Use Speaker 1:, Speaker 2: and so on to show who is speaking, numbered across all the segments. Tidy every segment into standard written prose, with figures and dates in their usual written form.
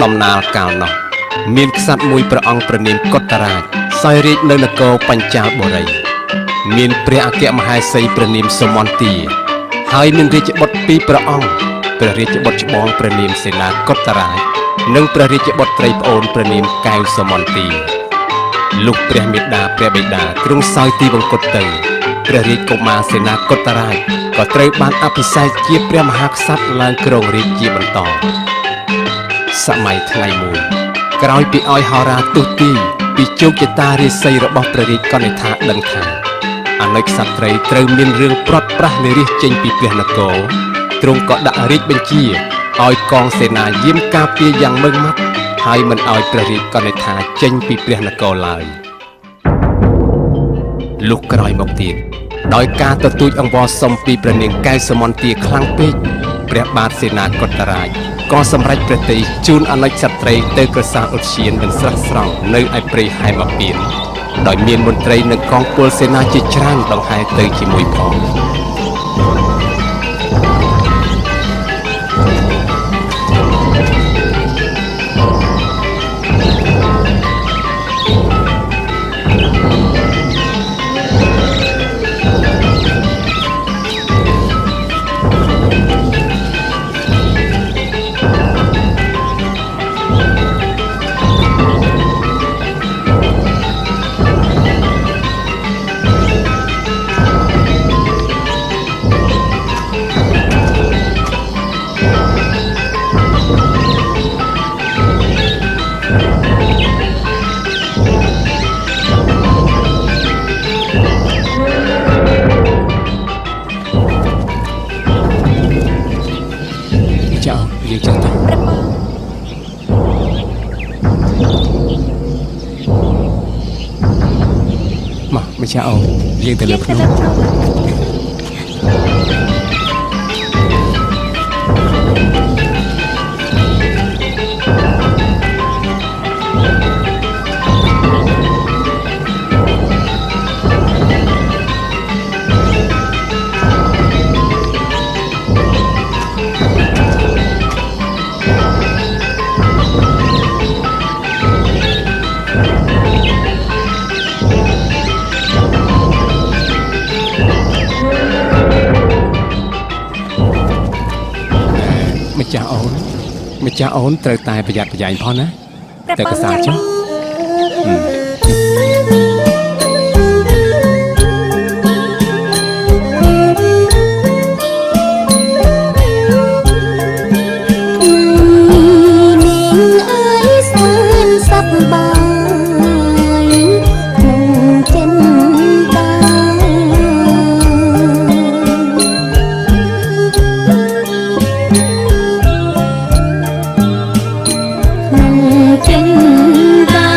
Speaker 1: ដំណាលកាលនោះមានក្សត្រមួយព្រះអង្គព្រះនាមកុត្តរាជសោយរាជនៅនគរបញ្ចាលបុរីមានព្រះអគ្គមហេសីព្រះនាមសុមន្ទាហើយមានរាជបុត្រពីរព្រះអង្គព្រះរាជបុត្រច្បងព្រះនាមសេនាកុត្តរាជនិងព្រះរាជបុត្រីប្អូនព្រះនាមកែវសុមន្ទាលុះព្រះមេដាព្រះបិតាទ្រង់សោយទីវង្គតទៅព្រះរាជកុមារសេនាកុត្តរាជក៏ត្រូវបានអភិសេកជាព្រះមហាក្សត្រឡើងគ្រងរាជ្យជាបន្តសម័យថ្ងៃមួយក្រោយពីឲ្យហោរាទុតិពីជោគជតារាសីរបស់ព្រះរាជកនិដ្ឋាដឹងថាអនុក្សត្រីត្រូវមានរឿងប្រត់ប្រាស់នារាជចេញពីព្រះនគរទ្រង់ក៏ដាក់រាជបញ្ជាឲ្យកងសេនាយាមការពារយ៉ាងម៉ឺងម៉ាត់ហើយមិនឲ្យព្រះរាជកនិដ្ឋាចេញពីព្រះនគរឡើយលុះក្រោយមកទៀតដោយការទទូចអង្វរសុំពីព្រះនាងកែវសុមន្ទាខ្លាំងពេកព្រះបាទសេនាកុត្តរាជក៏សម្រេចព្រះទ័យជូនអនុក្សត្រីទៅក្រសាលឧទ្យាននិងស្រះស្រង់នៅឯព្រៃហែមពៀនដោយមានមន្ត្រីនិងកងពលសេនាជាច្រើនដង្ហែទៅជាមួយផងម្ចាស់អូនយើងទៅលើភ្នំម្ចាស់អូនត្រូវតែប្រយ័ត្នប្រយែងផងណាទៅកសាលចុះ
Speaker 2: ចិនតា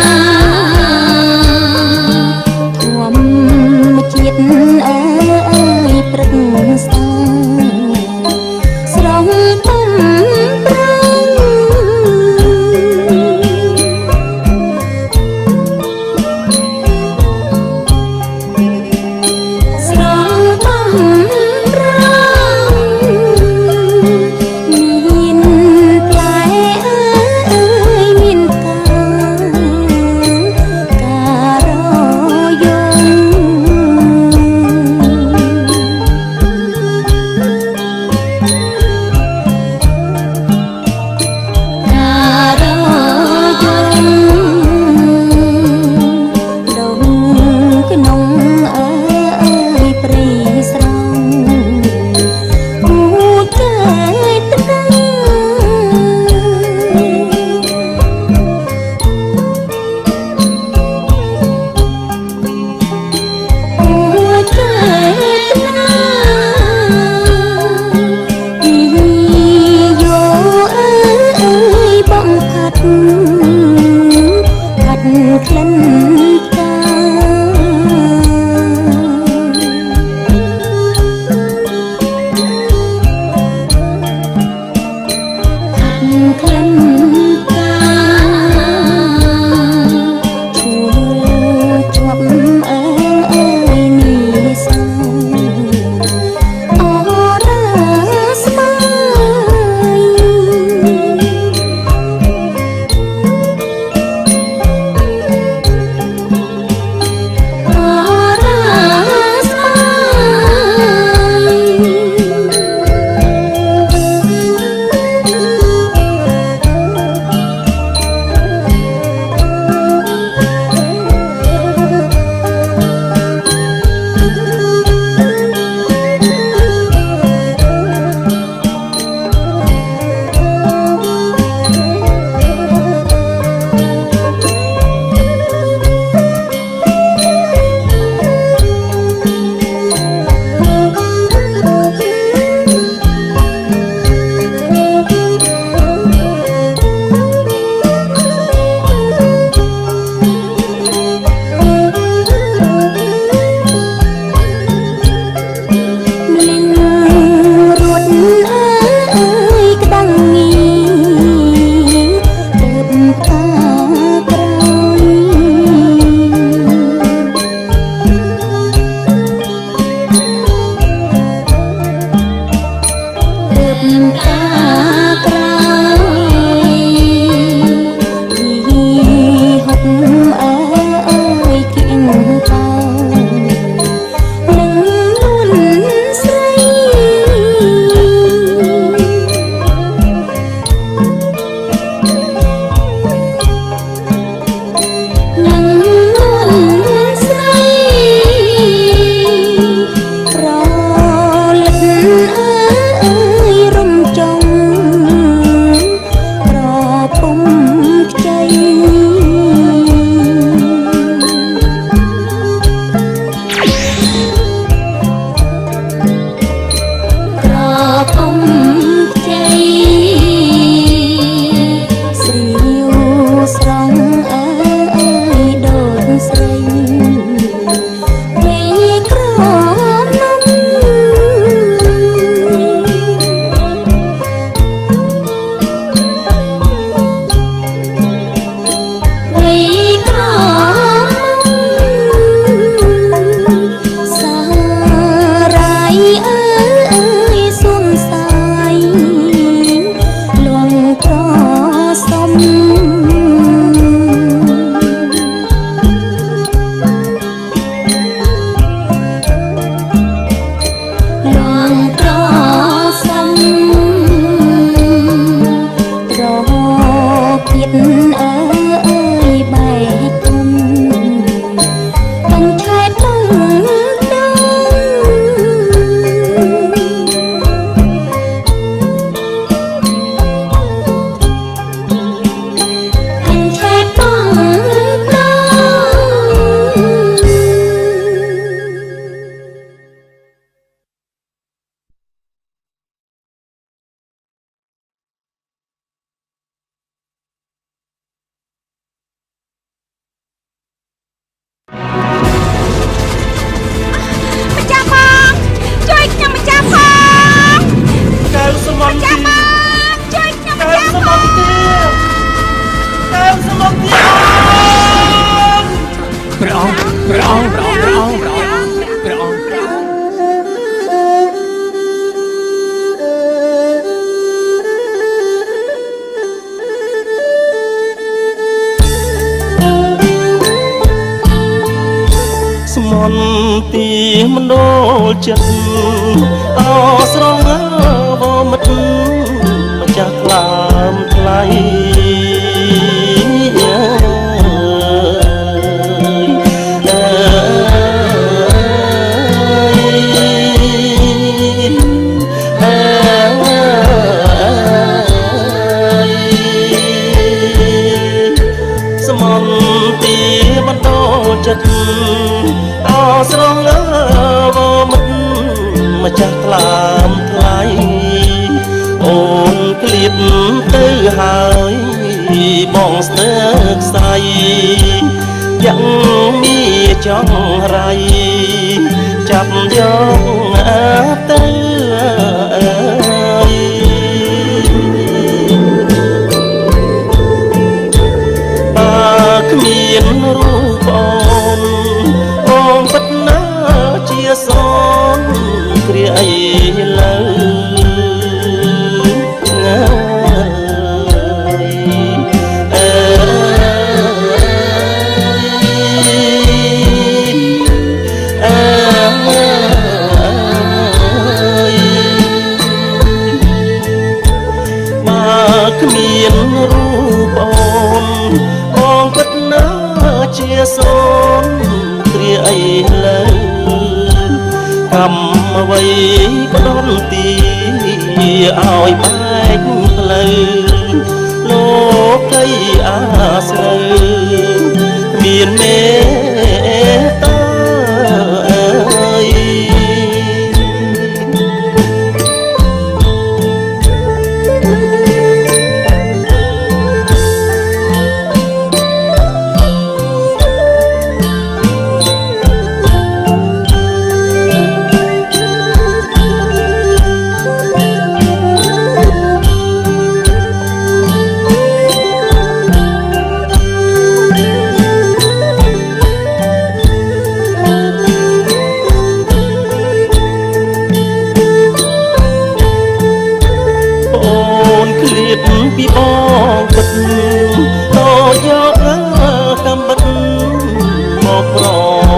Speaker 2: មកប្រ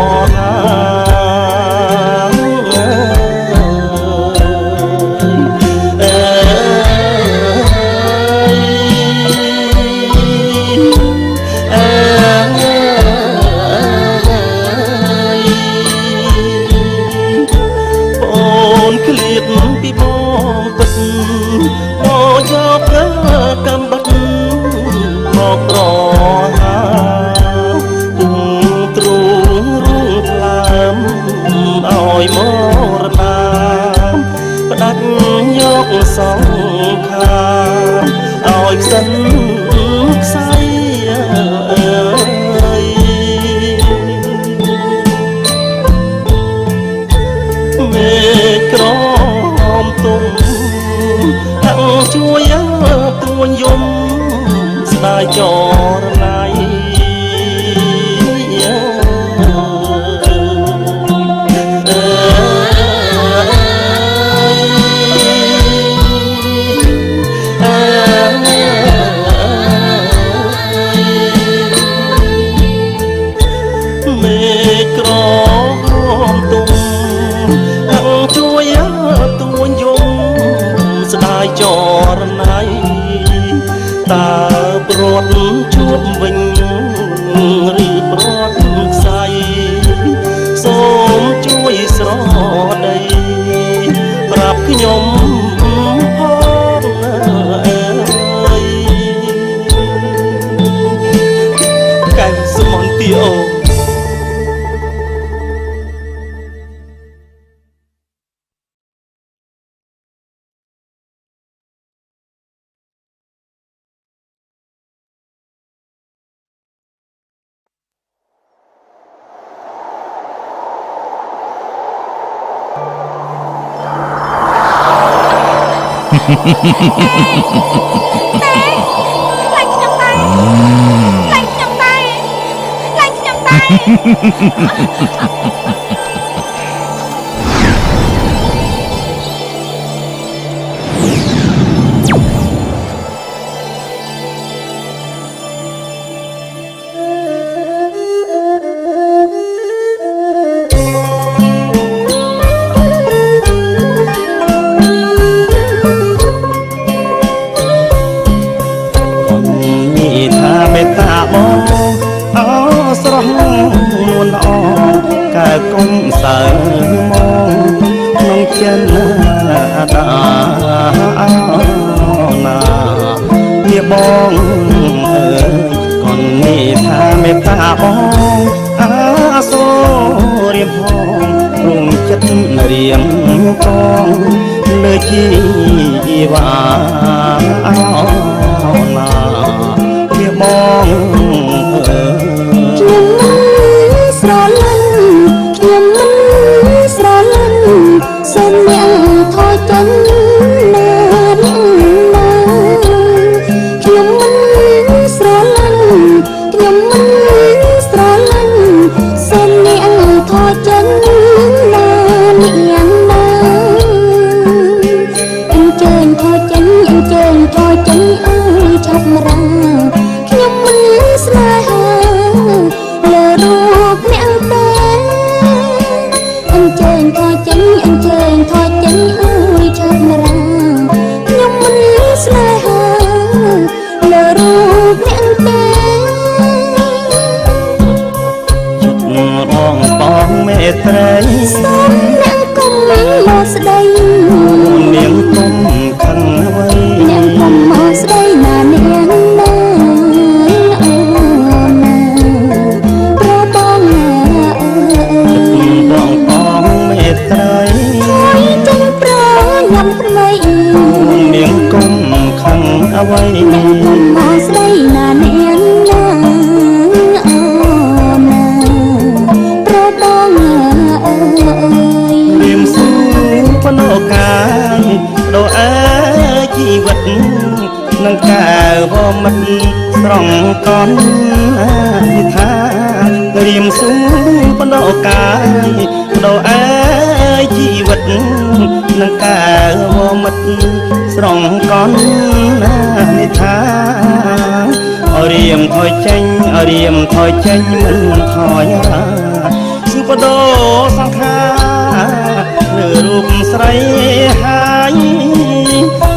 Speaker 2: ក្លៀតពីបងពិតមកយកប្រើកំបិតមកប្រហាទ្រូងរួងថ្លើមឲ្យមរណាផ្ដាច់យកសងខាឲ្យខ្សិនខ្សៃមេក្រមទុំតាំងជួយត្រួញយំស្ដាយចរណៃចរណៃតើព្រាត់ជួបវិញឬព្រាត់ខ្សែសូមជួយស្រដីប្រាប់ខ្ញុំផងអើយកែវសមន្ទីអូ
Speaker 3: តែខ្លាញ់ខ្ញុំតែខ្លាញ់ខ្ញុំតែខ្លាញ់ខ្ញុំ
Speaker 2: គុំសើមកក្នុងចិនតាណាវាបងអើយកូននេះថាមេត្តាបងអាសូររៀបផងរួងចិត្តរៀងកងលើជីវ៉ាណាវាបងអើ
Speaker 3: ស្រឡាញ់ខ្ញុំមិនស្រឡាញ់សូមអ្នកថយចេញណាណាខ្ញុំមិនស្រឡាញ់ខ្ញុំមិនស្រឡាញ់សូមអ្នកថយចេញណាអ្នកណាអញ្ជើញថយចេញអញ្ជើញថយចេញអើយឆាប់រាខ្ញុំមិនស្នេហាលើរូបអ្នកទេអញ្ជើញថយចេញអញ្ជើញថយចេញអើយឆាប់រាខ្ញុំមិនស្នេហាលើរូបអ្នកទេ
Speaker 2: ចិត្តរងបងមេត្រី
Speaker 3: សូមអ្នកកុំមកស្ដី
Speaker 2: នាងកុំខឹងអ្វី
Speaker 3: អ្នកកុំមកស្ដីណានាងណា
Speaker 2: នាងកុំខឹងអ្វី
Speaker 3: អ្នកកុំមកស្ដីណានាងណាអូណាប្របងអើយ
Speaker 2: រៀមស៊ូបនោកាយដោអើជីវិតនឹងកែវមិត្តស្រង់កនថារៀមស៊ូបនោកាយដោអើជីវិតនឹងកែវមិត្តស្រង់កនថាអរៀមថយចេញអរៀមថយចេញមិនថយសុបដោសង្ខាលើរូបស្រីហើយ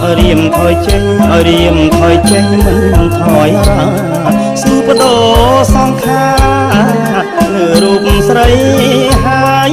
Speaker 2: អរៀមថយចេញអរៀមថយចេញមិនថយសុបដោសង្ខាលើរូបស្រីហើយ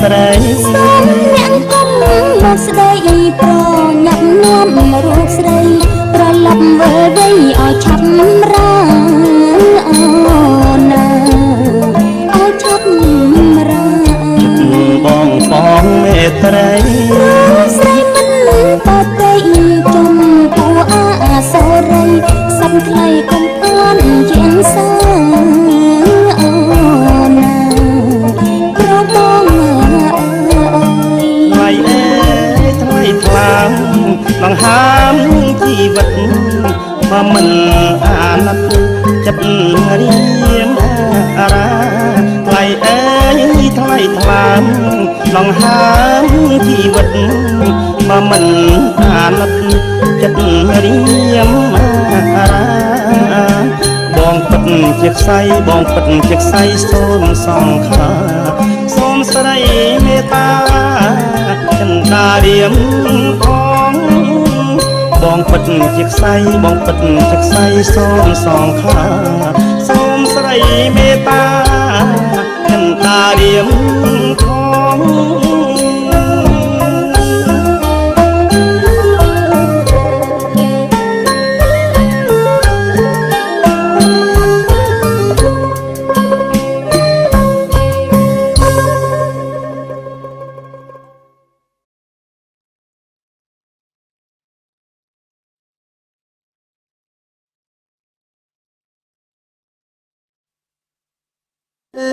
Speaker 2: ត្រី
Speaker 3: សូមអ្នកគុំមកស្ដីប្រញាប់នាំរូបស្រីប្រឡប់វិលវៃឲ្យឆាប់រាអូណាឲ្យឆាប់រា
Speaker 2: បងបងមេត្រី
Speaker 3: ស្រីមិនបតីចំពោះអាសូរីសំថ្លៃកុំអន់ជាងសាអូណាប្របងអើយ
Speaker 2: ថ្លៃអើយថ្លៃថ្លាដង្ហើមជីវិតបើមិនអាណិតចិត្តរៀមអារាថ្លៃអើយថ្លៃថ្លាដង្ហើមជីវិតបើមិនអាណិតចិត្តរៀមអារាបងពិតជាខ្សែបងពិតជាខ្សែសូមសង្ខាសូមស្រីមេត្តាចិន្តារៀមផងបងពិតជាខ្សែបងពិតជាខ្សែសូមសង្ខាសូមស្រីមេត្តាចិន្តារៀមផង
Speaker 3: អ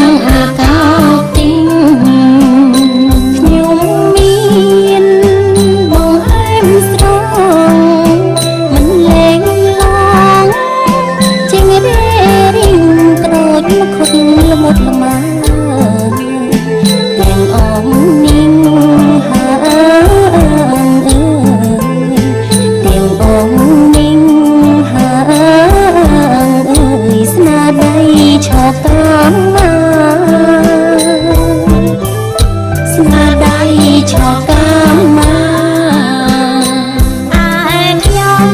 Speaker 3: ងអាកោទីងខ្ញុំមានបងអែមស្រងមិនលែងឡងជាងរេរីងក្រូចមកខុតល្មុតល្មាទាំងអងនីងទាំងអងនីងស្នាដៃឆោតាមមកស្នាដៃឆោតាមមកអាយខ្ញុំ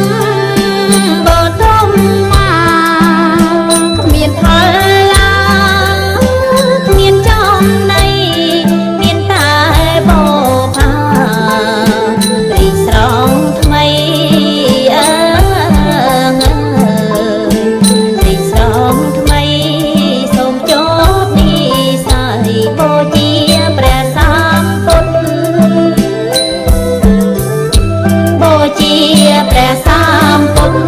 Speaker 3: បទុមមកគ្មានផលឡើងគ្មានចំណៃមានតែបោផារីស្រងថ្មីអើរីស្រងថ្មីសូមជោគនិស័យបូជាព្រះសម្ពុទ្ធបូជាព្រះសម្ពុទ្ធ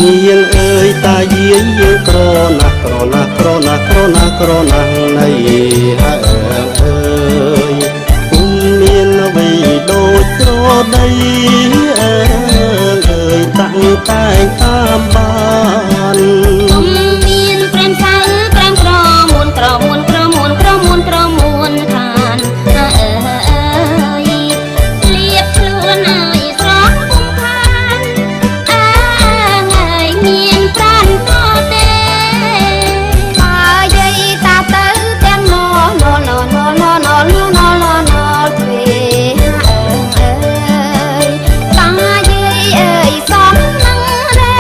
Speaker 2: នាងអើយតាយាយយើងក្រណាស់ក្រណាស់ក្រណាស់ក្រណាស់ក្រណាស់នៃហើយអើយគុំមានអ្វីដូចត្រដីអើយតាំងតែងតាមបាន
Speaker 3: គុំមានព្រែនសៅក្រែមក្រមួនក្រមួនក្រមួនក្រមួនក្រមួនខានអើយលៀបខ្លួនឲ្យស្រស់គុំខានមានប្រានក៏ទេបើយាយតាទៅទាំងណណណណណណណណទ្វេអើយតាយាយអើយសំនឹងរែ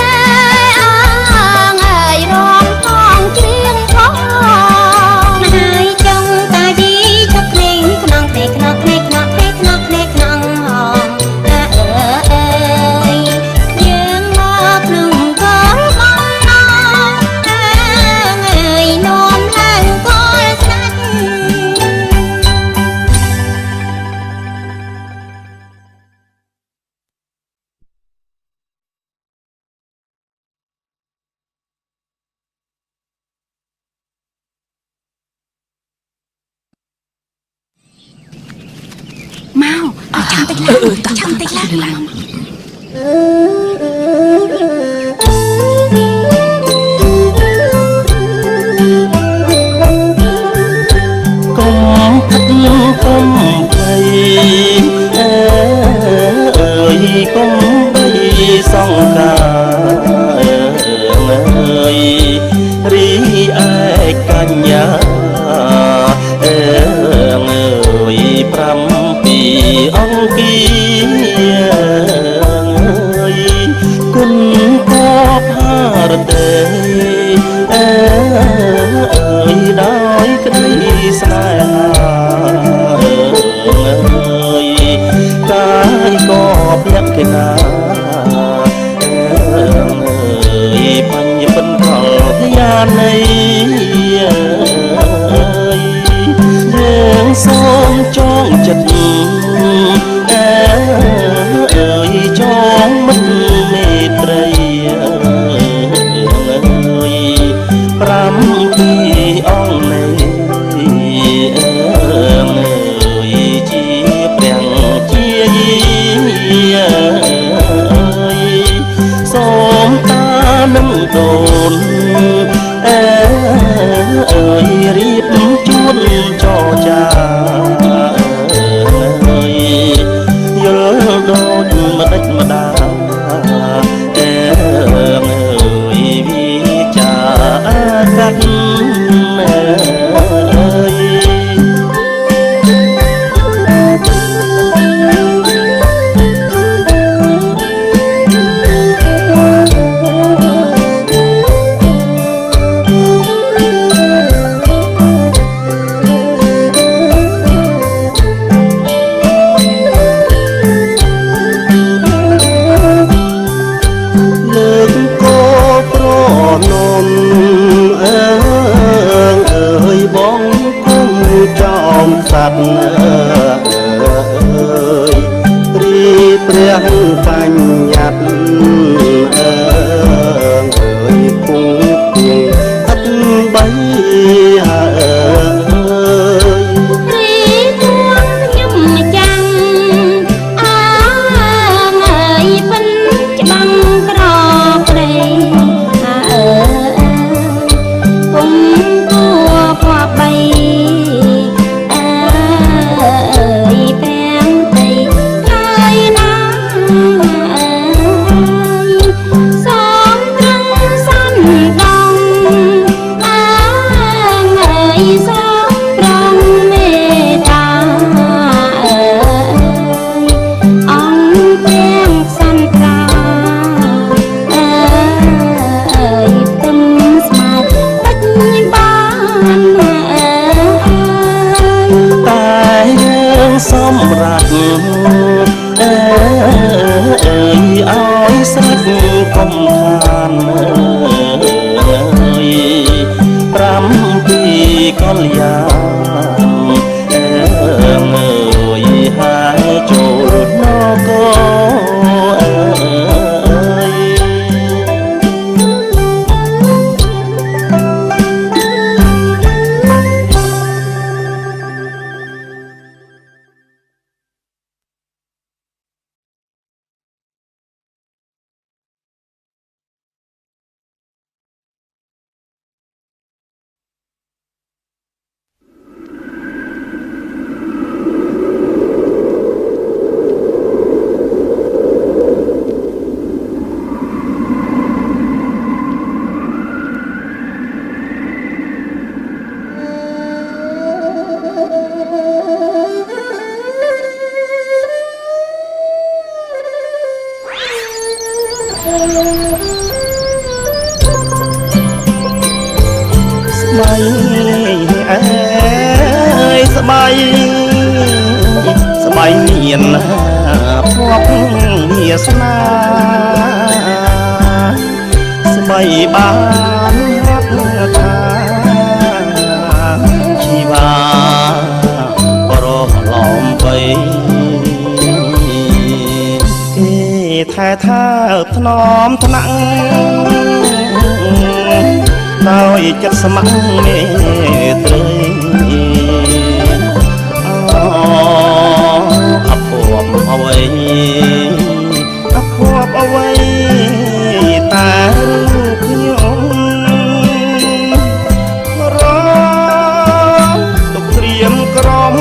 Speaker 3: អើយរំផងជ្រៀងផងហើយចង់តាយាយចុកលេងក្នុងទេក្នុងទេក្នុងទេក្នុងទេក្នុងហងអើយយើងមកក្នុងកូនបងអើយនាំឡើងកូនស្ដាច់
Speaker 4: មកអត់ចាំតិចចាំតិចឡើង
Speaker 2: កុំផិតកុំភ័យអើយកុំបីសង្ការអើយរីឯកញ្ញាអើយ7អង្គាអើយគុណកបហារទេអើយដោយក្តីស្នេហាអើយកាយក៏ លក្ខិណាបញ្ញពិនខលយ៉ានៃយើងសូមចងចិត្តចងមិនមេត្រី5 ពីអង្គនៃជាព្រះជាសូមតានឹងដូនរៀបជួនចរចាយល់ដូចម្ដេចម្ដាវិចាកាត់សត្វរីព្រះបញ្ញត្តិគង់គង់អត់បី
Speaker 3: រីទួងខ្ញុំចាំពិនច្បាំងក្រព្រៃគុំគួភ័ព្វបីសម្រាប់ឲ្យស្រេចកុំខាន5 ពីកលយាហើយចូលនគស្បៃមានភ័ព្វវាសនាស្បៃបានហាត់ថាជីវាប្រឡំបីគេថែថាថ្នមថ្នាក់ដោយចិត្តស្ម័គ្រមេត្រីអភ័ព្វអ្វីតែរូបខ្ញុំរំទុកត្រៀមក្រំ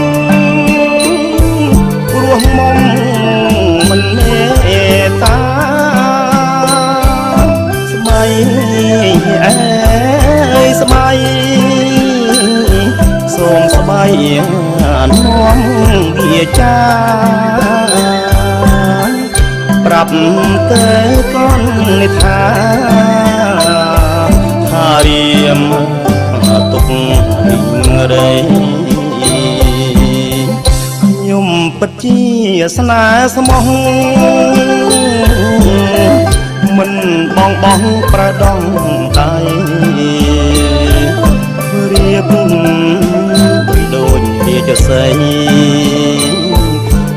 Speaker 3: ព្រោះមុំមិនមេតាស្បៃស្បៃសូមស្បៃនាំវាចាប្រាប់ទៅកូននិថាថារៀមទុករីខ្ញុំ
Speaker 2: ពិតជាស្នេហ៍ស្មោះមិនបងបងប្រដងដៃរៀបដូចជាចសី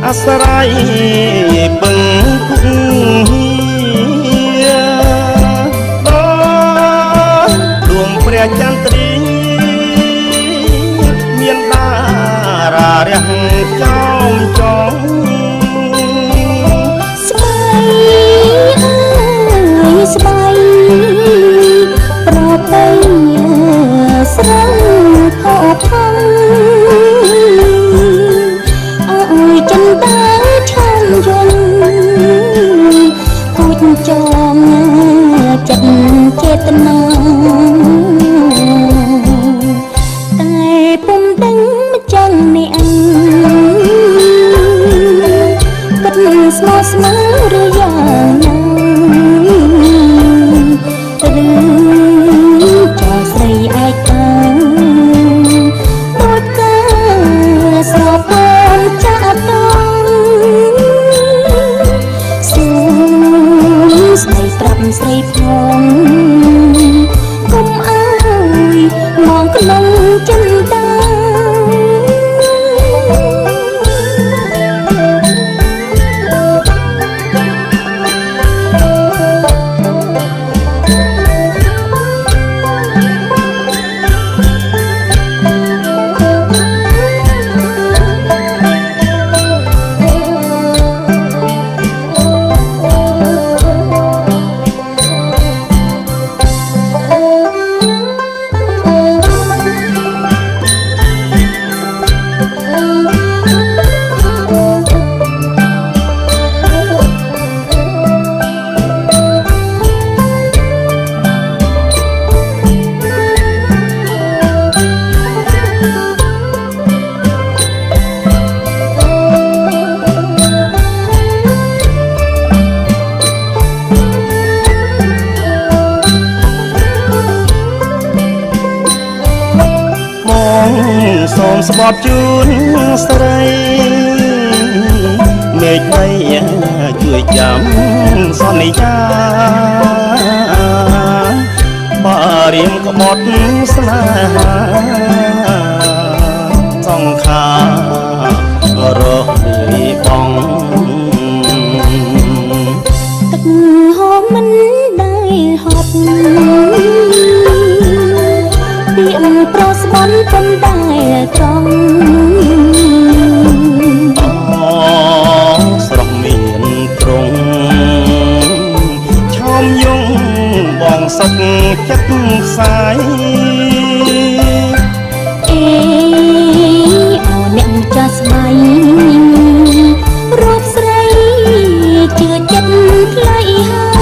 Speaker 2: អាស្រ័យពឹងគុកដួងព្រះចន្ទ្រីមានតារារះចោមចង
Speaker 3: ស្បៃអើយស្បៃប្របីស្រងផោផង់អើយចិនតាឆាំយងគូចចងចិត្តចេតនាតែពុំដឹងម្ចឹងនេះអញគិតស្មោះស្ម័គ្រឬយ៉ាងណាឬចោលស្រីឯកាដូចកាស្រពនចាក់តងសូមស្ដីប្រាប់ស្រីផងកុំអើយមองក្នុងចិនតាសូមស្បត់ជូនស្រីមេឃដីជួយចាំសន្យាបារៀមក្បត់ស្នេហាសង្ខាររលាយបងទឹកហូរមិនដែលហត់ពីអង្ប្រស្បន់ប៉ុន្តែត្រង់
Speaker 2: ស្រស់មានត្រង់ឆោមយងបងសុខចិត្តខ្សាយ
Speaker 3: អេអោអ្នកចាស់ស្បៃរកស្រីជឿចិត្តថ្លៃហើយ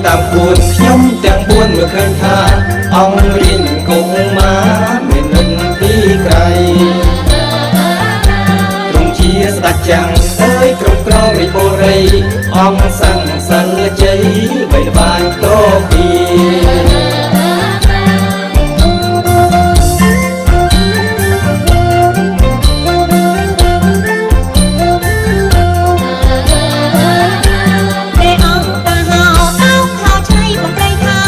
Speaker 1: តាមគួនខ្ញុំទាំង4មើលឃើញថាអង្គរៀនគង់មកមាននឹងទីក្រៃទ្រង់ជាស្ដេចចាំងអើយគ្រប់គ្រងរាជបុរីអង្គសង្ឃសិលជ័យបីល្បាញតពី
Speaker 3: ទេអង្គតាហោឆៃបំប្រៃថា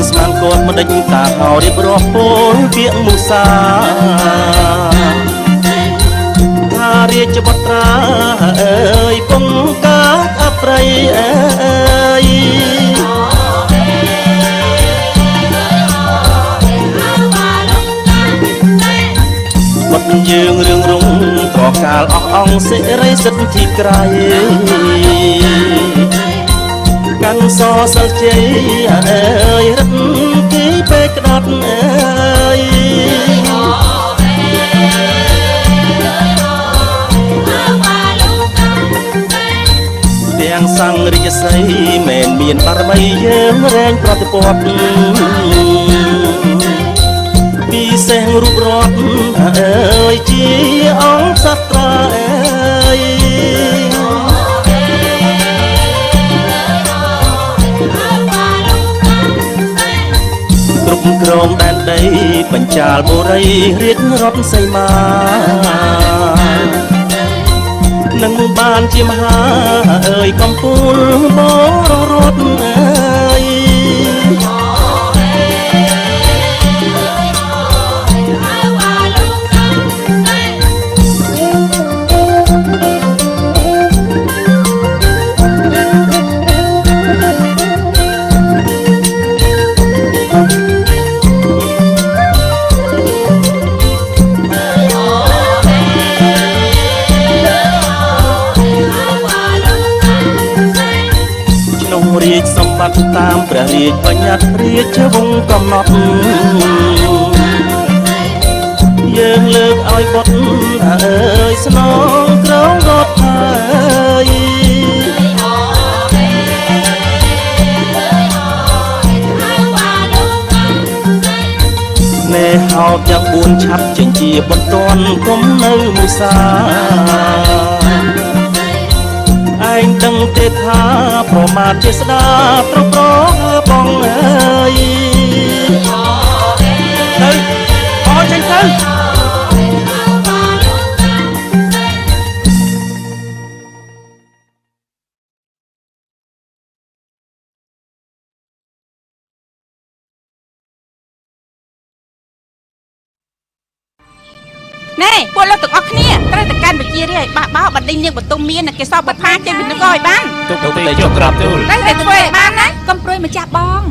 Speaker 2: ស្មានគាត់មិនដេញតាហៅរៀបរាប់ពោលពាក្យមុសាថារាជបុត្រាអើយពងកាកអប្រិយអើយបាត់យើងរឿងរុងត្រកាលអស់អង្គសិរីសិទ្ធិក្រៃកាន់សសិលជ័យអើយរឹកគេពេកក្តាត់អើយទាំងសង្ឃរាជសីមែនមានបារមីយើងរែងប្រតិបត្តិពីសេះរូបរដ្ឋអើយជាអង្គសត្រាអើយគ្រប់គ្រងដែនដីបញ្ចាលបុរីរាជរដ្ឋសីមានឹងបានជាមហាអើយកំពូលបររដ្ឋអើយរាជសម្បត្តិតាមព្រះរាជបញ្ញត្តិរាជវង្សកំណត់យើងលើកឲ្យបុត្រអើយស្នងក្រងរដ្ឋអើយណែហោតយ៉ាង4ឆាប់ចេញជាបន្ទាន់គុំនៅមុសាឯងដឹងទេថាប្រមាថជាស្ដាត្រប្របងអើយទៅអោចេញទៅ
Speaker 4: ណែពួកលោកទាំងអស់គ្នាត្រូវតែកាន់វិជារាយបះបោបណ្ដេញនាងបតុមមានគេសោបបិទផាចេញពីនគរឲ្យបាន
Speaker 1: ទុកទៅចុះក្រាបទូល
Speaker 4: ត្រូវតែធ្វើឲ្យបានណាកុំព្រួយម្ចាស់បង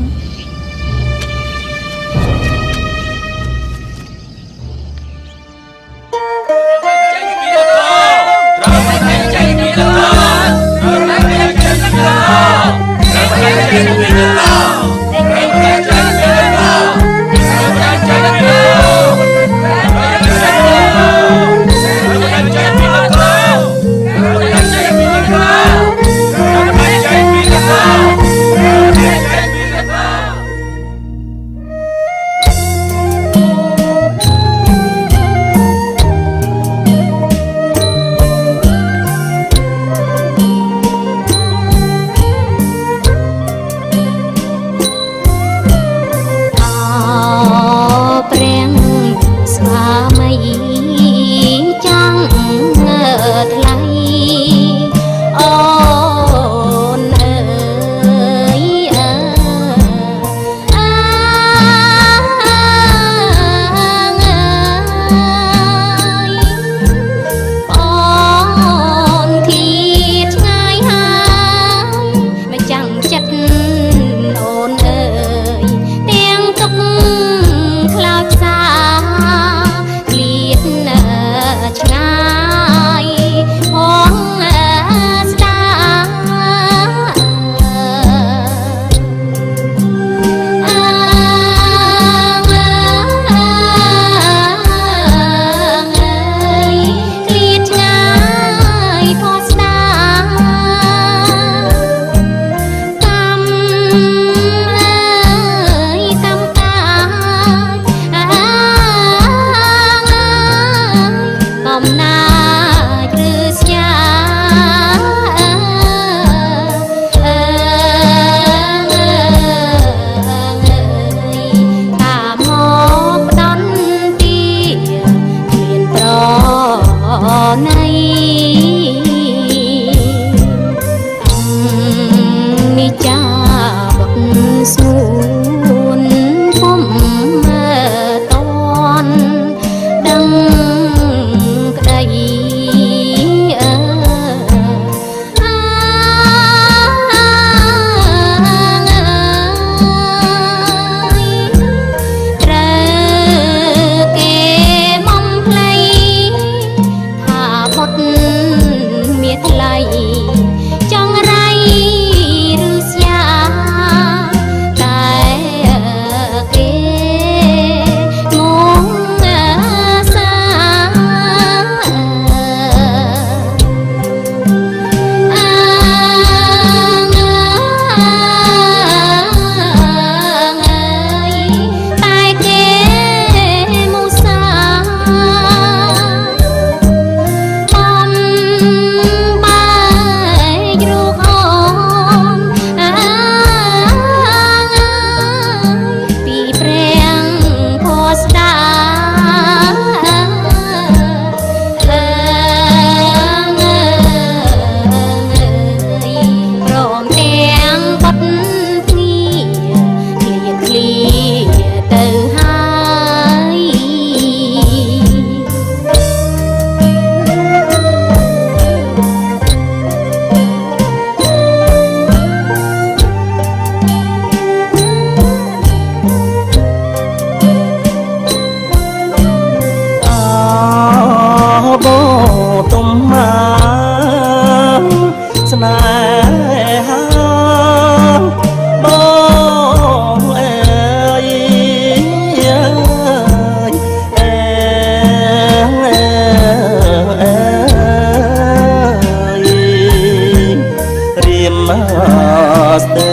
Speaker 2: ស្ទើ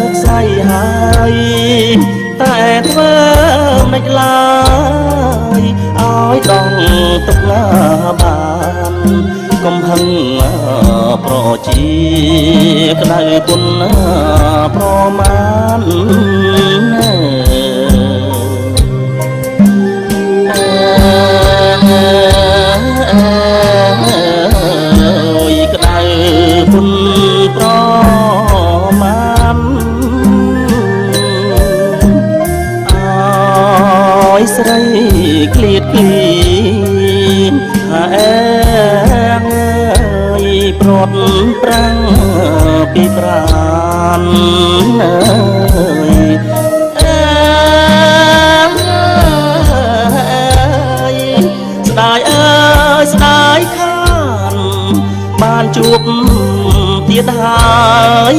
Speaker 2: រស្អីហើយតែធ្វើមិនឡើយឲ្យដងទុកណាបានកុំហឹងប្រជាក្តៅគុណប្រមាណក្តៅគុណប្រមាណឲ្យស្រីក្លៀតក្លៀនថាអែងព្រាត់ប្រាំងពីប្រានអើយអើយស្ដាយអើយស្ដាយខានបានជួបទៀតហើយ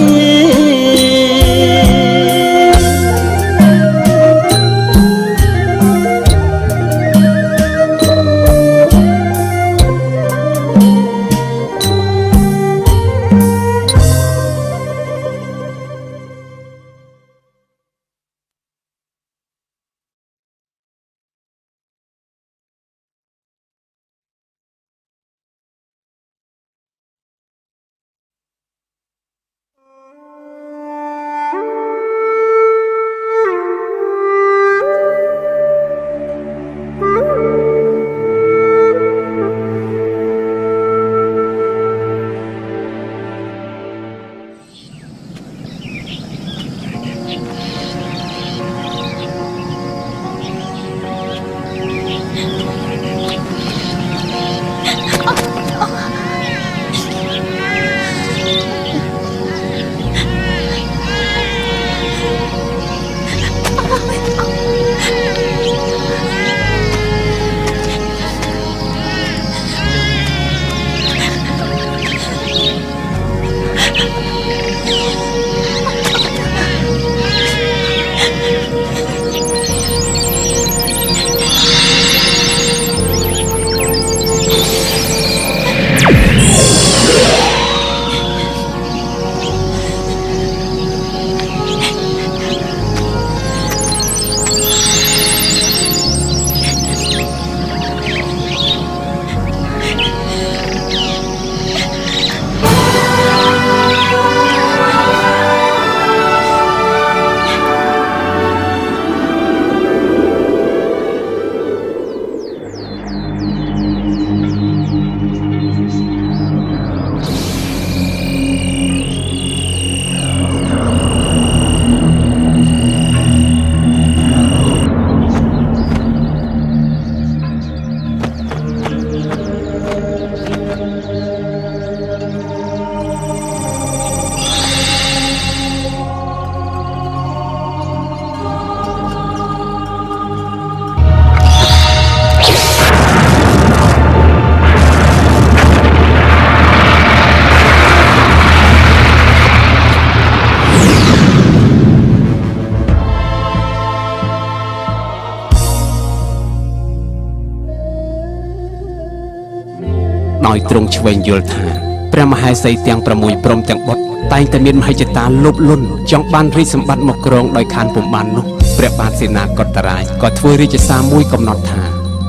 Speaker 1: ដោយទ្រង់ឆ្វេងយល់ថាព្រះមហេសីទាំង6ព្រមទាំងបុត្រតែងតែមានមហិច្ឆតាលោភលន់ចង់បានរាជសម្បត្តិមកគ្រងដោយខានពុំបាននោះព្រះបាទសេនាកតរាជក៏ធ្វើរាជសារមួយកំណត់ថា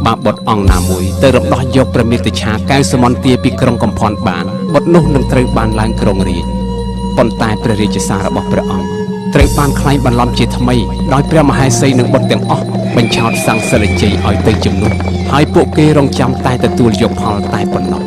Speaker 1: បើបុត្រអង្គណាមួយទៅរំដោះយកព្រះមាតុច្ឆាកែវសមន្តាពីក្រុងកំផន់បានបុត្រនោះនឹងត្រូវបានឡើងគ្រងរាជ្យប៉ុន្តែព្រះរាជសាររបស់ព្រះអង្គត្រូវបានក្លែងបន្លំជាថ្មីដោយព្រះមហេសីនិងបុត្រទាំងអស់បញ្ឆោតសាំងសិលជ័យឲ្យទៅជំនួសហើយពួកគេរងចាំតែទទួលយកផលតែប៉ុណ្ណោះ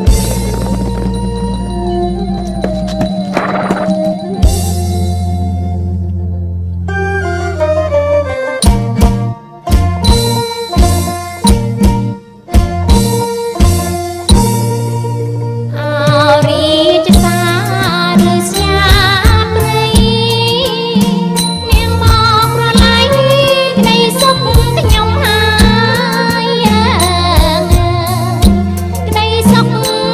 Speaker 3: ក្តីសុខ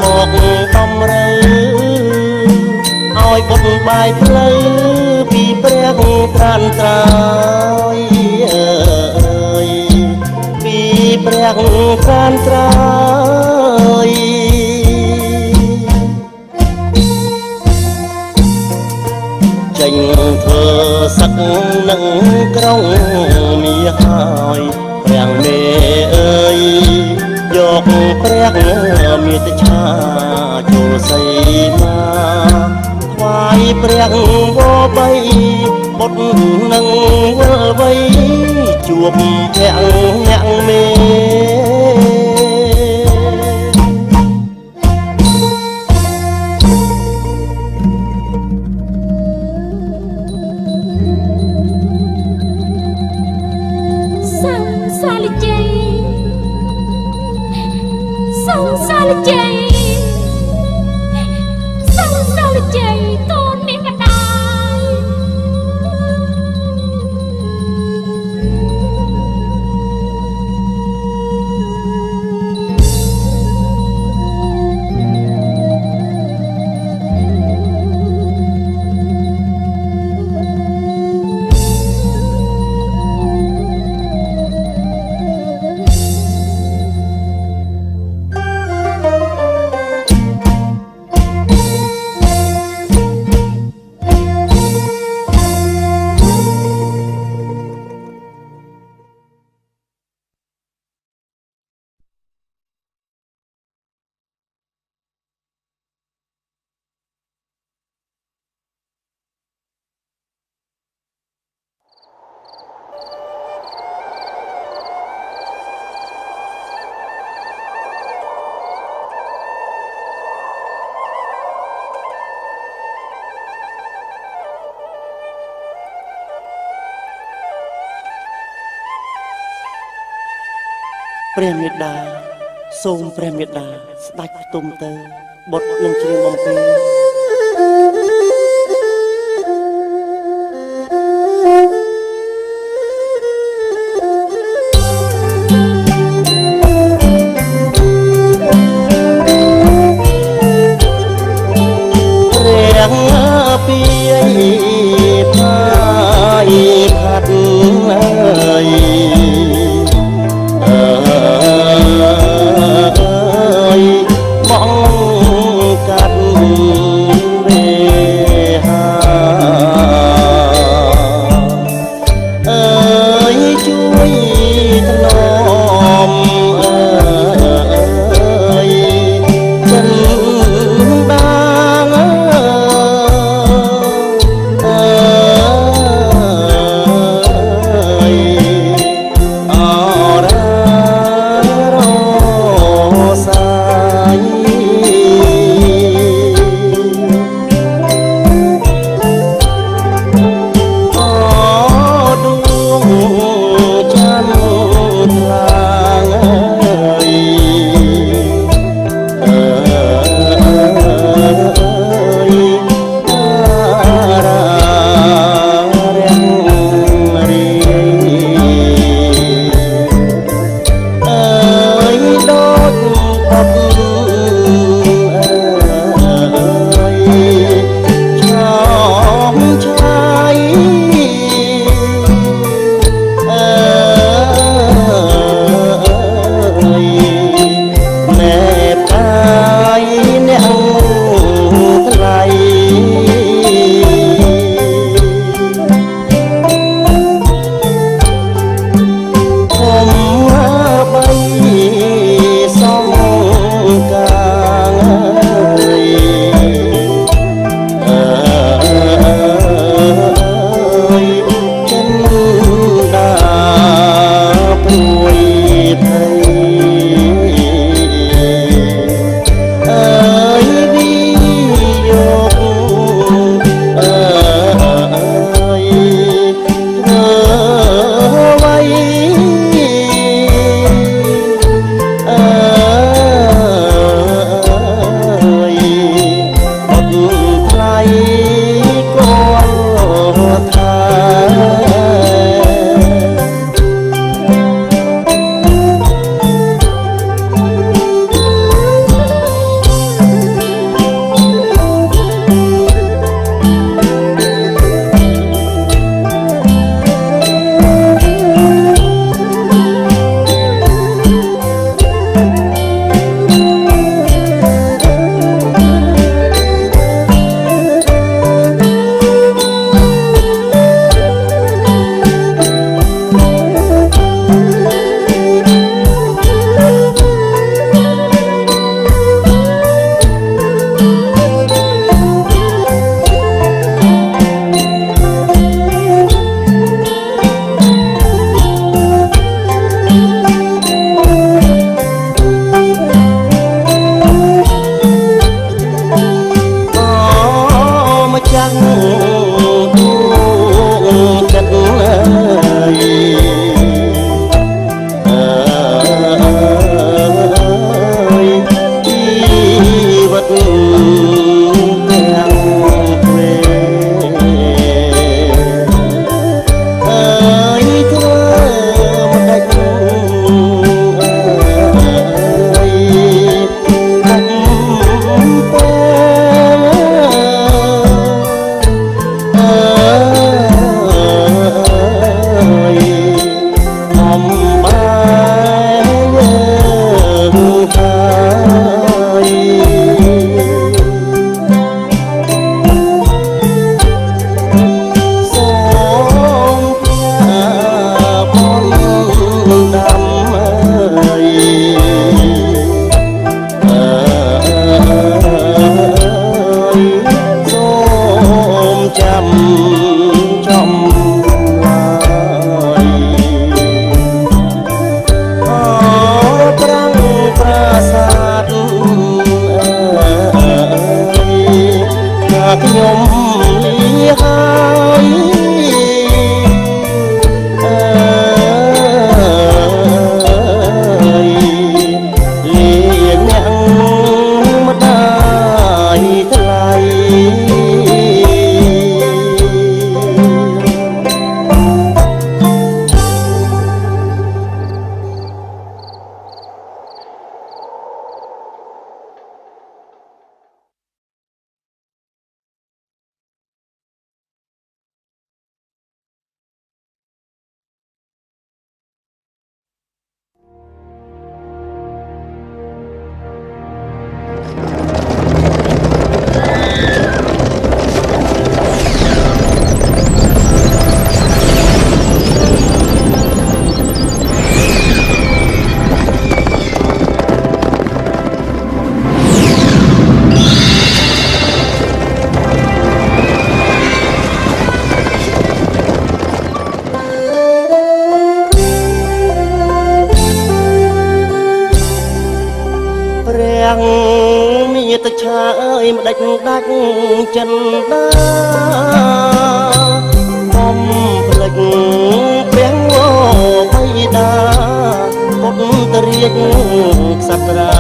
Speaker 2: មកដំរើឲ្យបុតបាយផ្លូវពីព្រះត្រានត្រើយពីព្រះត្រានត្រើយចេញធ្វើសឹកនឹងក្រុងមាហើយព្រះមេអើយយកព្រះមេត្តាចូលសីមាថ្វាយព្រះវបីបុតនឹងវល់វៃជួបព្រះអ្នកមេព្រះមេដាសូមព្រះមេដាស្ដេចផ្ទុំទៅបុត្រនឹងជ្រៀងបំពេព្រះពីផាយផាត់អើយបងកាត់វេ ព្រះមាតឆាអើយម្ដេចដាច់ចិនដាបំផ្លិចព្រះវបៃតាពុទ្ធរាជក្សត្រា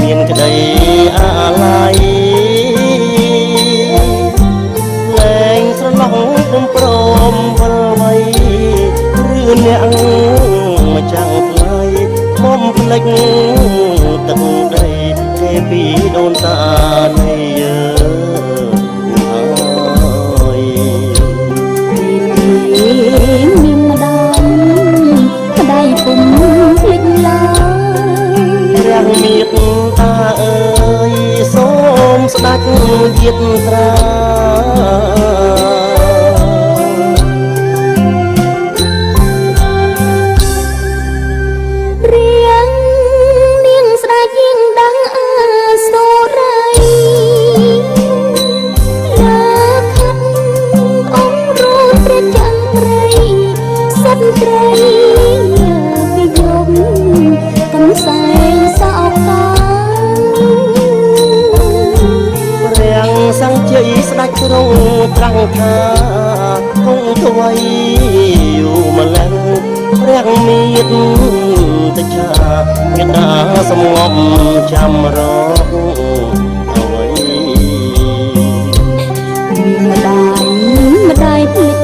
Speaker 2: មានក្តីអាល័យលែងស្រណោះពុំព្រមវិលវៃឬអ្នកមកចាំងថ្លៃបំផ្លិចទឹកដីទេពីដូនតានៃយើងហើយ
Speaker 3: មានម្ដងម្ដាយពុំភ្លេចឡើយ
Speaker 2: ព្រះមេត្តាអើយសូមស្ដេចយាត្រាស្ដេចទ្រង់ត្រាំងថាគង់ថ្វីយូរម្ល៉េះព្រះមេត្តាមេត្តាសំងំចាំរកអ្វី
Speaker 3: ម្ដាយភ្លេច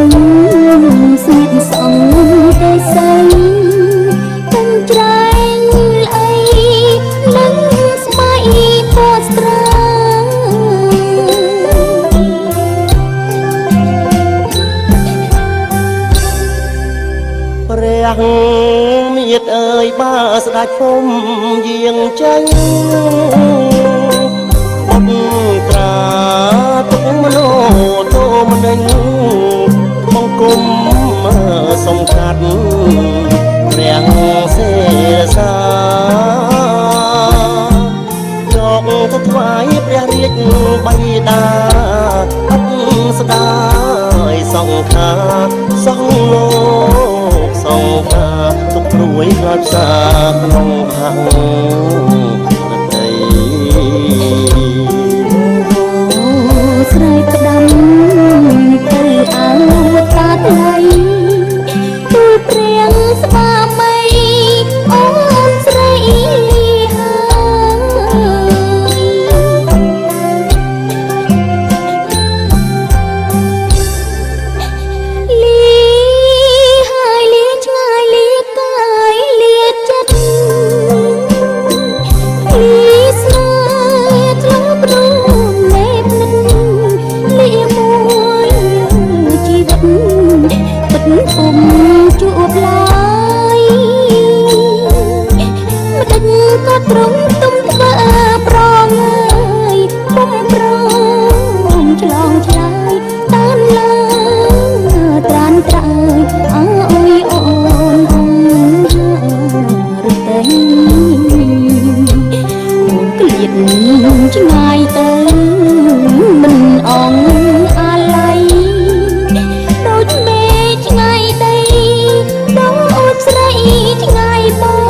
Speaker 3: ស្នៀតសងទេស័យទាំងច្រែងអីនឹងស្មៃពណ៌ស្រា
Speaker 2: ព្រះមេត្តាអើយបើស្ដេចពុំយាងចេញបុតត្រាទុកមនោទោមនិញបង្គំសំកាត់ព្រះសេសាយកទៅថ្វាយព្រះរាជបៃតាអត់ស្ដាយសង្ខាសង្លោកសង្ខាទុកព្រួយខ្លោចផ្សាក្នុងខាងរតី
Speaker 3: ស្រែកផ្ដាំទៅអវតាថ្លៃទូលព្រះស្វាមីអូនស្រីពុំជួបឡើយម្ដេចក៏ទ្រង់ទុំធ្វើប្រងហើយពុំព្រមឆ្លងឆ្លើយតាមលើត្រានត្រើយអើអើយអូនរតីក្លៀតឆ្ងាយទៅមិនអងអាឡ័យដូចមេឆ្ងាយដីបងអូនស្រីឆ្ងាយបង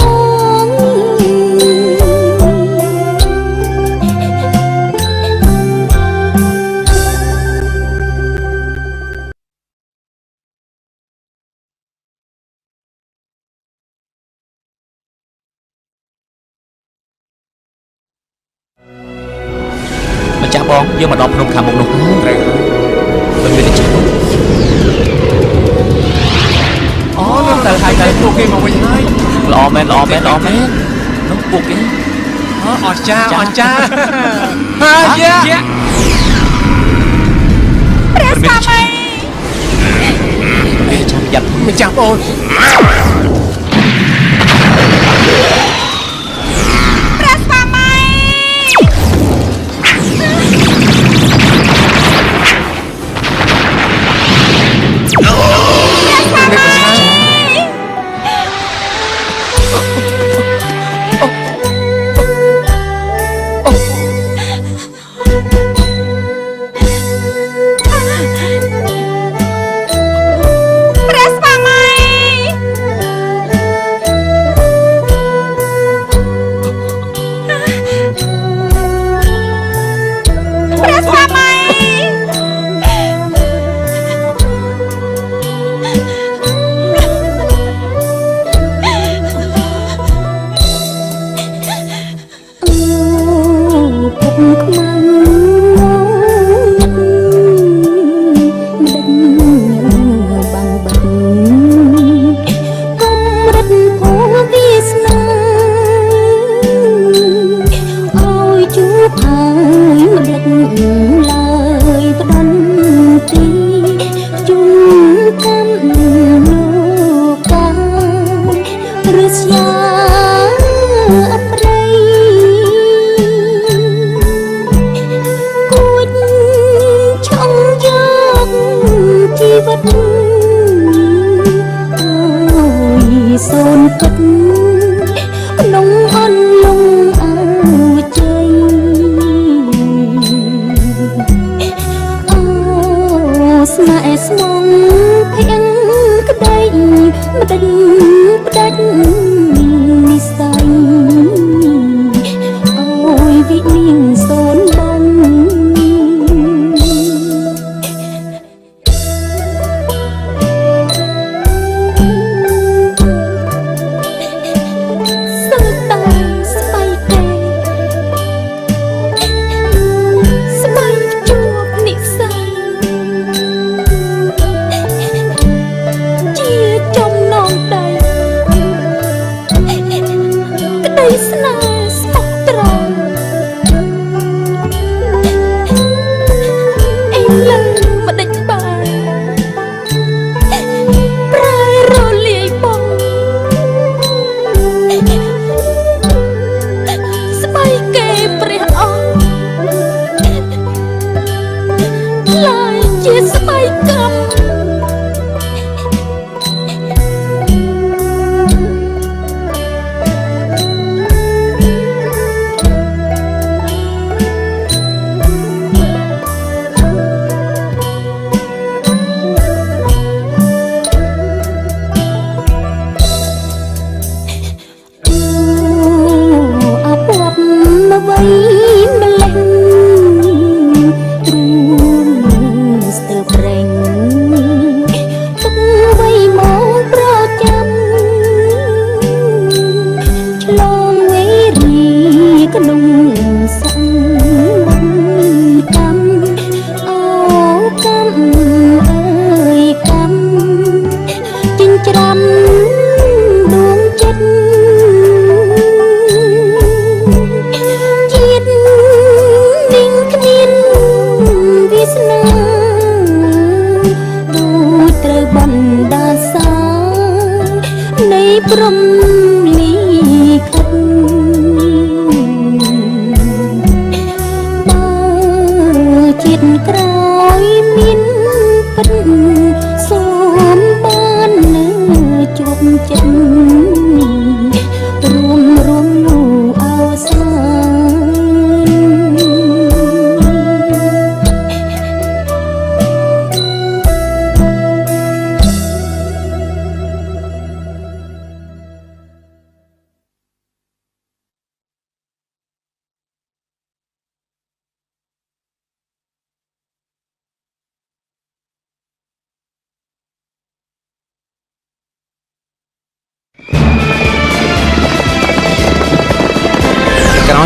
Speaker 5: ម្ចាស់បងយើងមកដល់ភ្នំខាងមុខនោះត្រូវមិនមានទេអូនឹងទៅហើយទៅពួកគេមកវិញហើយល្អមែននោះពួកគេអស្ចារ្យហើយយ៉ា
Speaker 4: ព្រះស្វាមី
Speaker 5: គេចាំយ៉ាត់
Speaker 4: ម្ចាស់បងព្រះស្វាមី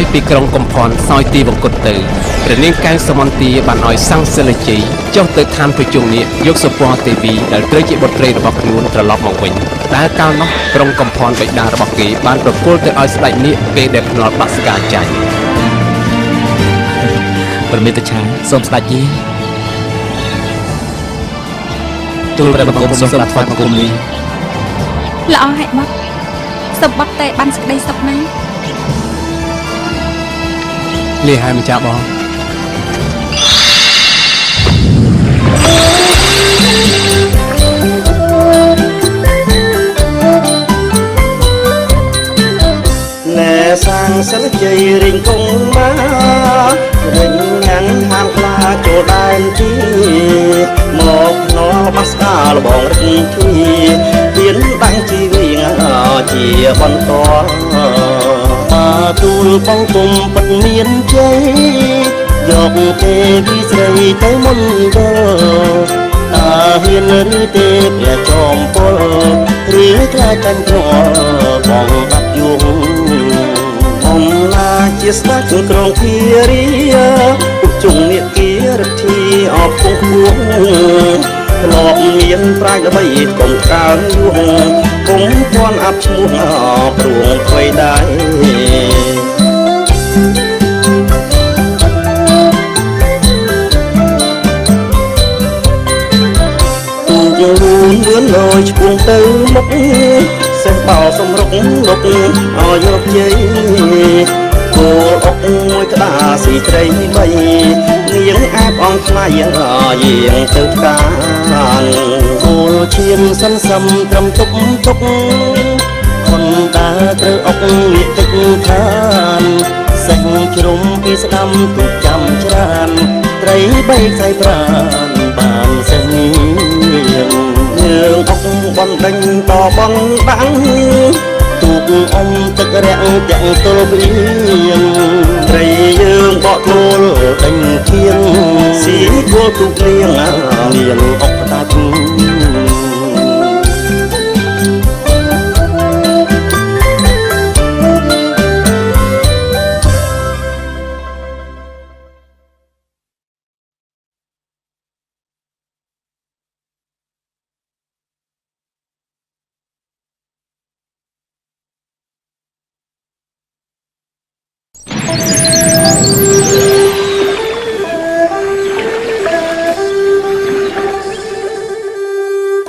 Speaker 1: យពីក្រុងកំផនសោយទីបង្គត់ទៅព្រះនាងកែវសមន្ទាបានឲ្យសង្ឃសិលជ័យចុះទៅឋានប្រជុំនេះយកសុពណ៌ទេវីដែលត្រូវជាបុត្រីរបស់ខ្លួនត្រឡប់មកវិញដែលកាលនោះក្រុងកំផនបិតារបស់គេបានប្រគល់ទៅឲ្យស្ដេចនាគពេលដែលភ្នាល់បាក់ស្កាចាញ់
Speaker 5: ប្រមេតឆាសូមស្ដេចយាយទូលព្រះបង្គំសូមស្ដាប់ថ្វាយបង្គំនេះ
Speaker 4: ល្អហើយមកសុំបកតែបានសេចក្តីសុខណាស់
Speaker 1: លាហើយម្ចាស់បង
Speaker 2: ណែសាងសិលជ័យរិញគង់មករិញញ៉ាំងហាមខ្លាចូលដែនទីមកណោបាស្កាលបងរិញធីហ៊ានបាំងជីវិងជាបន្តទូលបងគុំពិតមានជ័យយកទេពីស្រីទៅមុនទៅតាហ៊ានឬទេព្រះចំពលឬខ្លាចចាញ់ក្របងបាត់យងអំណាចជាស្ដេចក្រុងភារីជុំនេគារទ្ធីអបគង់គួងធ្លាប់មានប្រាជ្ញល្បីកុំកើនយងកុំជន់អាប់ឈ្មោះព្រួងថ្មីដែរយូរលឿនលយឆ្ពោះទៅមុខសេះបោសំរុកមុខឲ្យយកជ័យគោលអុកមួយក្តារស៊ីត្រីបីនាងអាបអងថ្លៃយាងទៅផ្កាគោលឈាមសិនសំត្រឹមទុកខុនតាត្រូវអុកវាទឹកឋានសេះជ្រុំពីស្ដាំទុកចាំច្រើនត្រីបីខ្សែប្រានបានសេះយើងអុកបណ្ដេញតបងបាំងទូកអមទឹករាក់ទាំងទល់ព្រៀងត្រីយើងបកខ្លួនដេញធៀងស៊ីគួលទូកលៀងលៀងអុកដាច់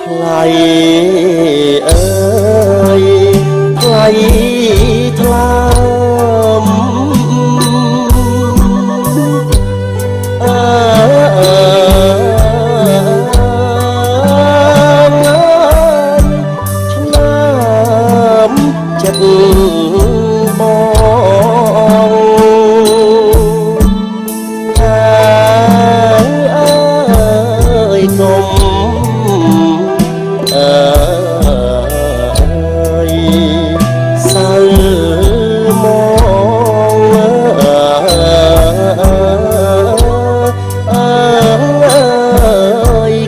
Speaker 2: ថ្លៃអើយថ្លៃថ្លាមអើឆ្នាំចិត្តបងកុំសៅមក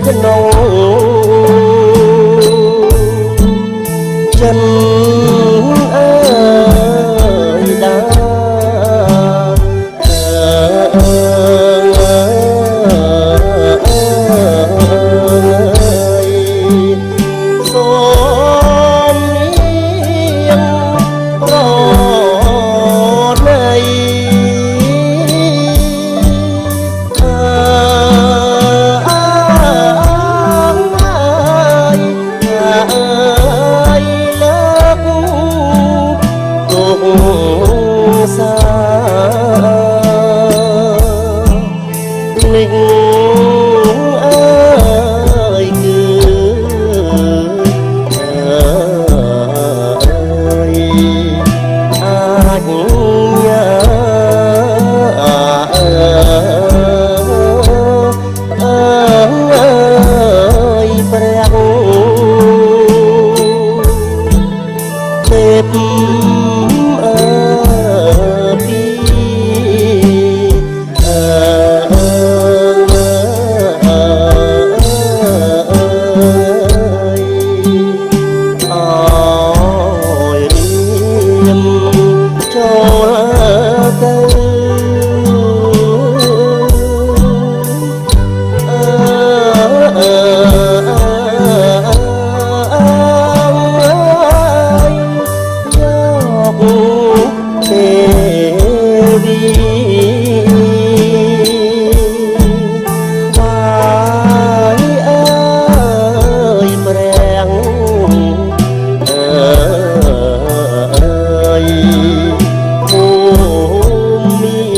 Speaker 2: ក្នុងចិនដាចូល វីបាយអើយប្រាំងអើយភូមិ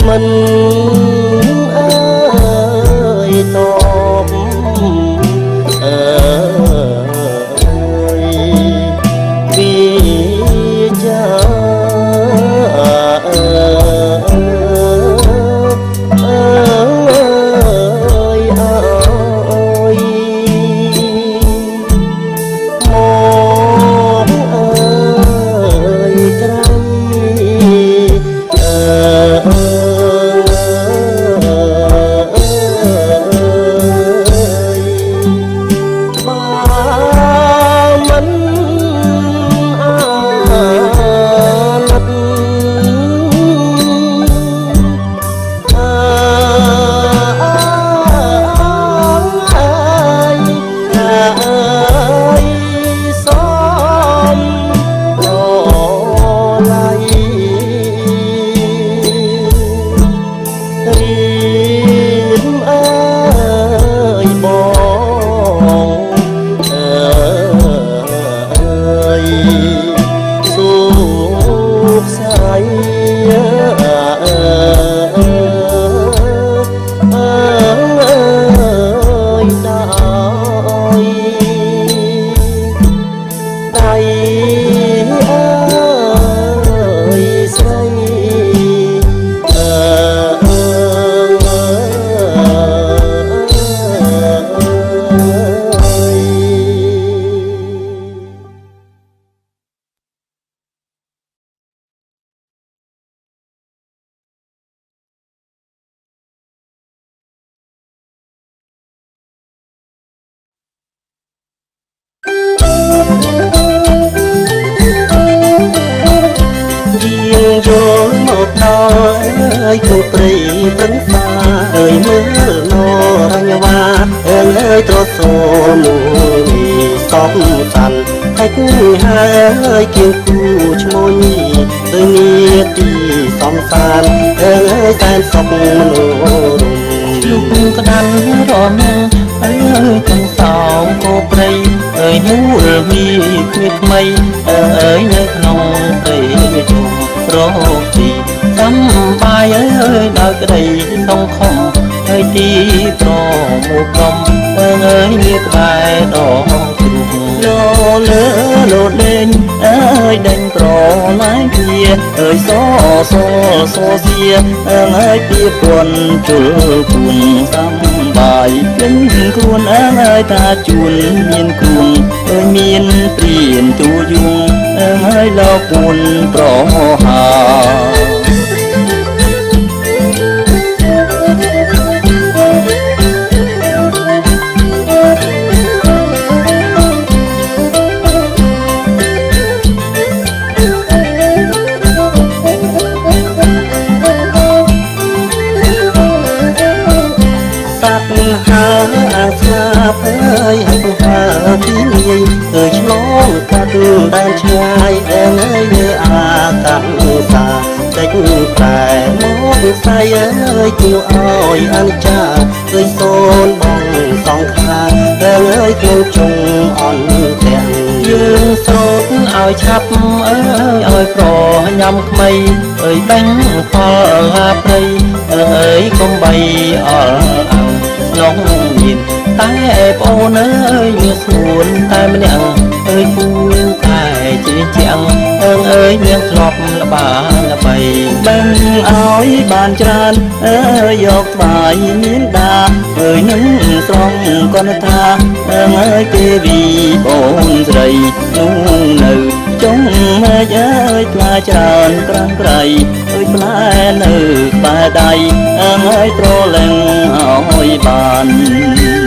Speaker 2: មិនអើយតបអើយវាចាអើយអើយមកអើយត្រៃចូលមកដល់គូព្រៃព្រឹងស្វាអើយមើលនរញវ៉ាអើយត្រសូមមួយសពសាន់តែគូហើយគៀវគូឈ្មោះដូចនាទីសំសានអើយតែសុខមនោរម្យលុបក្តាន់រមអើយទាំងសោគូព្រៃអើយនួលវីគ្មានថ្មីអើយនៅក្នុងព្រៃជុំរកទីសំបាយអើយដល់ក្តីសងខំហើយទីប្រមកក្រុមអើយមានក្បែរដងទ្រូងលោលើលោលេងអើយដេញប្រឡាយជា អើយសសៀហើយពីពួនជុលពួនសំបាយពេញខ្លួនហើយតាជួនមានគុណអើយមានព្រៀនទូយងហើយលោកពួនប្រហាស្លាប់ហើយហាទីនេះឆ្លងកាត់ដែនឆ្ងាយនៅអាកាសសាតិចតែមកស្អីអើយគួរឲ្យអនិច្ចាសូនបងសងខាក្នុងជុំអន់ទាំងយើងស្រោតឲ្យឆាប់ឲ្យប្រញ៉ាំក្មៃដេញផលហាព្រៃកុំបីអល់អាំងក្នុងមានតែប្អូនមានស្រួនតែម្នាក់គូតែជាជាងមានធ្លាប់ល្បានល្បីដឹងឲ្យបានច្រើនយកស្បាយមានដានឹងស្រងកនថាគេវីបងស្រីនោះនៅចុងមេឃផ្លាច្រើនក្រាំងក្រៃផ្លែនៅក្បែរដៃត្រលែងឲ្យបាន
Speaker 3: អ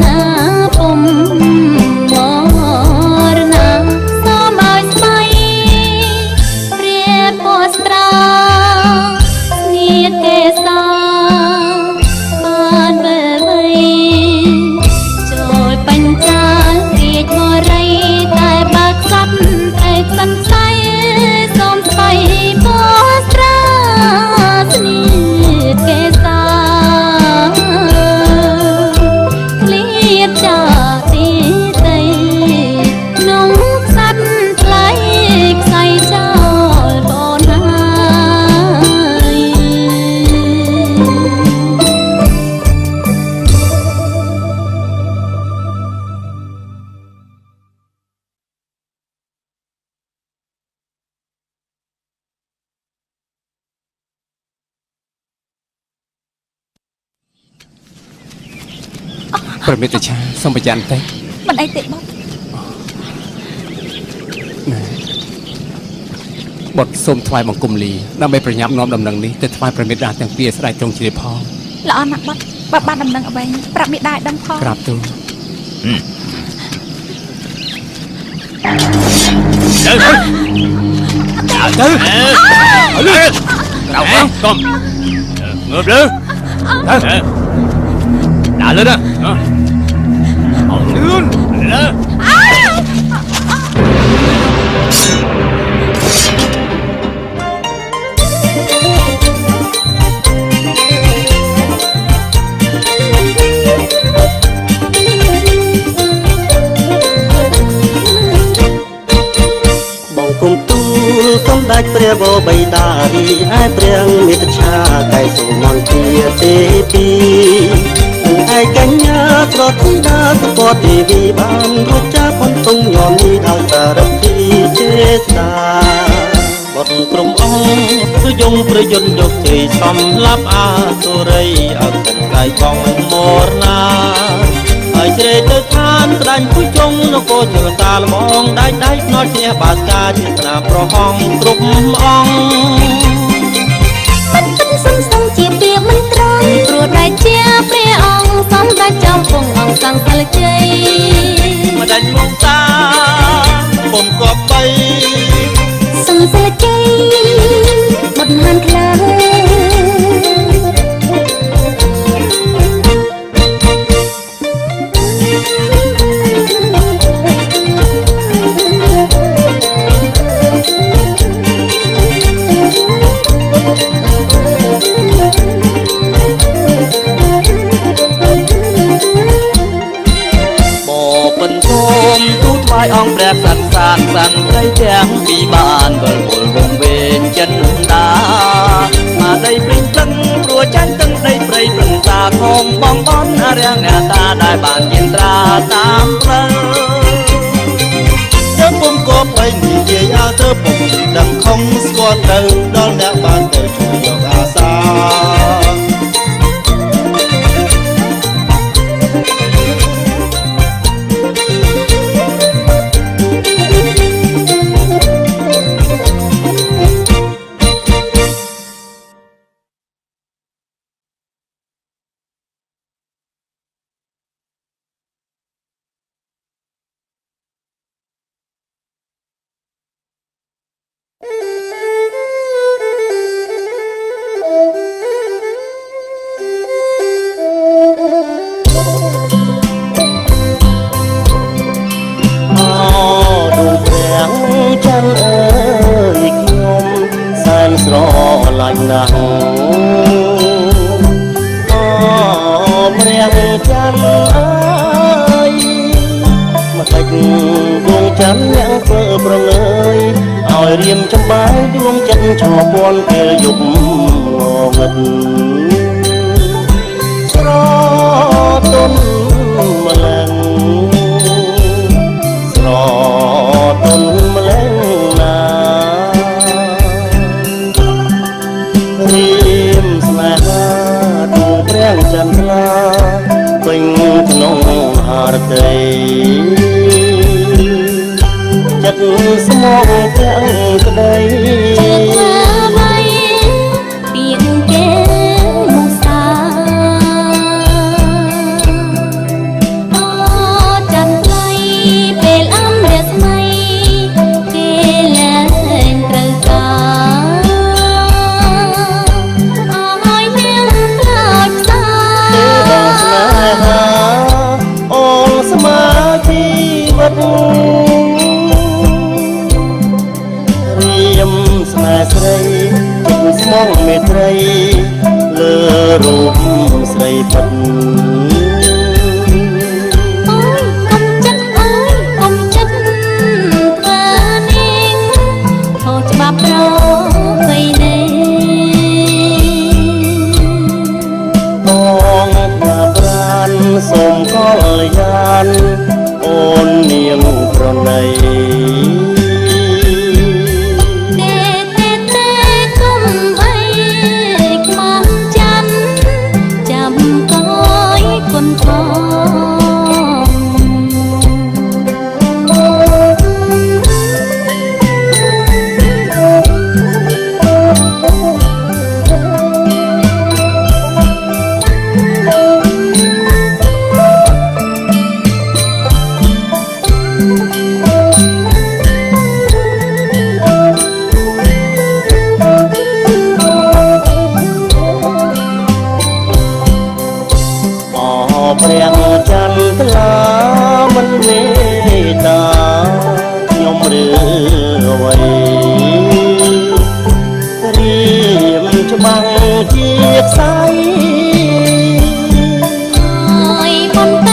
Speaker 3: ណាពុំមរណាសូមឲ្យស្បៃព្រាពស្ត្រាស្នៀតកេសាបានវិលវៃចូលបញ្ចាលរាជបរិយតែបើកសាប់តែខ្សិនខ្សៃសូមស្បៃពស្ត្រាស្នៀតកេសាឃ្លៀបចាទីតីក្នុងខ្សាត់ថ្លៃខ្សែចោលបនហើយ
Speaker 1: ប្រមេតឆាសូមប្រយ័ត្នតិច
Speaker 4: មិនអីទេបង
Speaker 1: បុត្រសូមថ្វាយបង្គំលីដើម្បីប្រញាប់នាំដំណឹងនេះទៅថ្វាយប្រមេតរាជទាំងពីរស្ដេចទ្រង់ជ្រាបផង
Speaker 4: ល្អណាស់បងបើបានដំណឹងអ្វីប្រាប់មេដាយដឹងផង
Speaker 1: ក្រាបទូល
Speaker 5: ទៅក្រៅមកកុំងើបលើទៅដើរលើណាអត់លឿនលើ
Speaker 2: បង្គំទូលសម្ដេចព្រះបបិតារីឯព្រះមេត្តាឆាកែសុមន្ទាទេពីឯកញ្ញាត្រធីតាសុពតទេវីបានរួចចាផុនតុងញោមនេះដោយសារពីចេស្តាបុត្រក្រុមអង្គគឺយងប្រយុទ្ធយកជ័យសំឡាប់អាទុរីអកន្កាយបងមរណាហើយជ្រែកទៅឋានស្ដាញ់ពុជងនគរជើតាល្មងដៃដៃភ្នាល់ឈ្នះបាសកាជាស្នាប្រហងគ្រប់អង្គ
Speaker 3: មិនពិតសំសងជាពាក្យមិនត្រង់ព្រោះតែជាព្រះអង្គសម្ដេចចៅពងអង្គសង្កលជ័យ
Speaker 2: ម្ដេចមកតាពុំគប់បី
Speaker 3: សង្កលជ័យបុត្រហានខ្លា
Speaker 2: អង្គព្រះសន្សានសានត្រីទាំងពីរបានវិលវល់វងវេនចិនតាមកដីព្រិញទឹកព្រោះចាញ់ទឹកដីព្រៃព្រឹងតាខំបងបនអរាំងអ្នកតាដែលបានយានត្រាតាមផ្លូវយើងពុំគប់បីនិយាយអើទៅពុំដឹងខំស្គាល់ទៅដល់អ្នកបានទៅជួយយកអាសា រៀមចំបាយដួងចិត្តឈរពន់ពេលយប់ងងឹតស្រទន់ម្លឹងស្រទន់ម្លឹងណារៀមស្នេហាដួងព្រះចន្ទឡាពេញក្នុងហារតី ចិត្តស្មោកទាំងក្តីចិត្តថ្មីពីគេមកសា សូមកលយានអូននាងប្រណី
Speaker 3: ទេគុំអីខ្មោះច័ន្ទចាំកយគុនផង
Speaker 2: ព្រះចន្ទឡាមិនមេត្តាខ្ញុំឬអ្វីរៀមច្បាំងជាខ្សែ
Speaker 3: ហើយប៉ុន្តែ